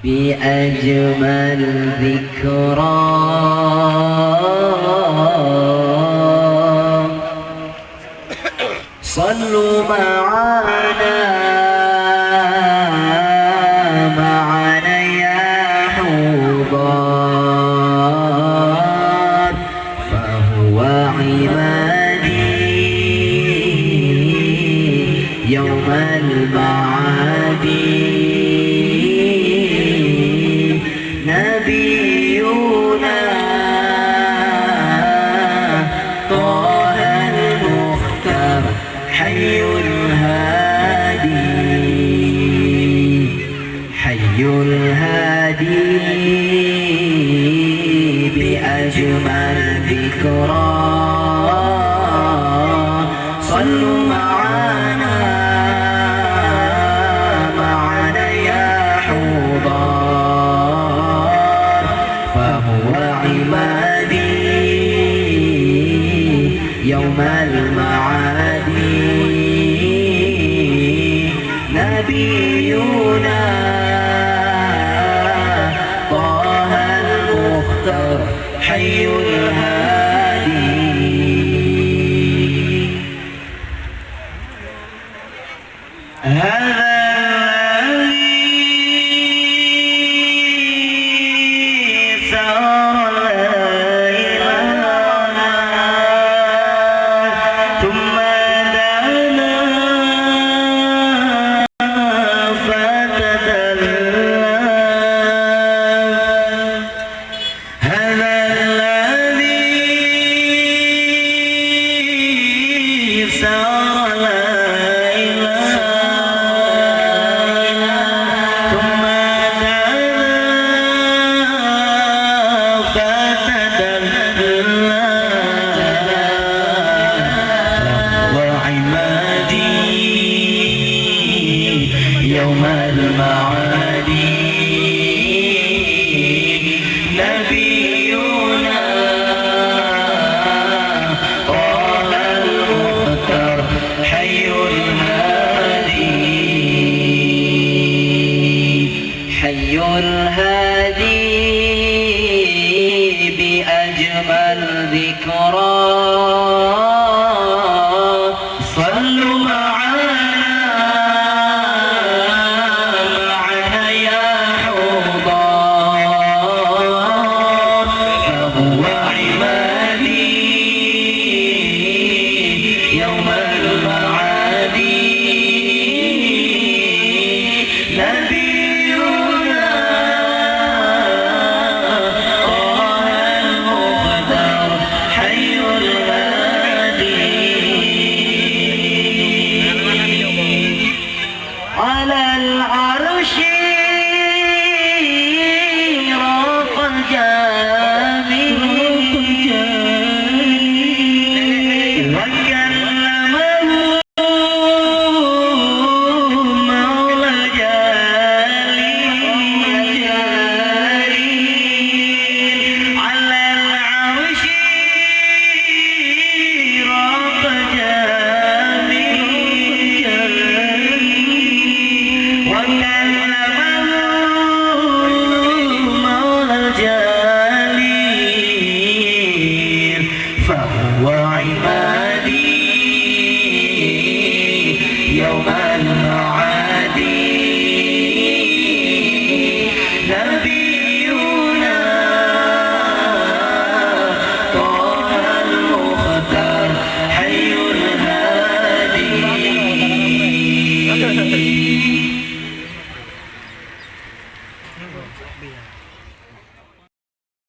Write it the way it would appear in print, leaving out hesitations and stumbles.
بأجمل ذكرى صلوا معنا يا حضار فهو عمادي يوم المعاد نبينا طه المختار حي الهادي حي الهادي بأجمل ذكرى صلوا معنا يا حضار فهو عبادي يوم المعاد نبينا طه المختار حي الهادي هذا الذي سار ليلنا ثم دنا فتدلى هذا الذي سار يوم المعاد نبينا طه المختار حي الهادي حي الهادي بأجمل ذكرى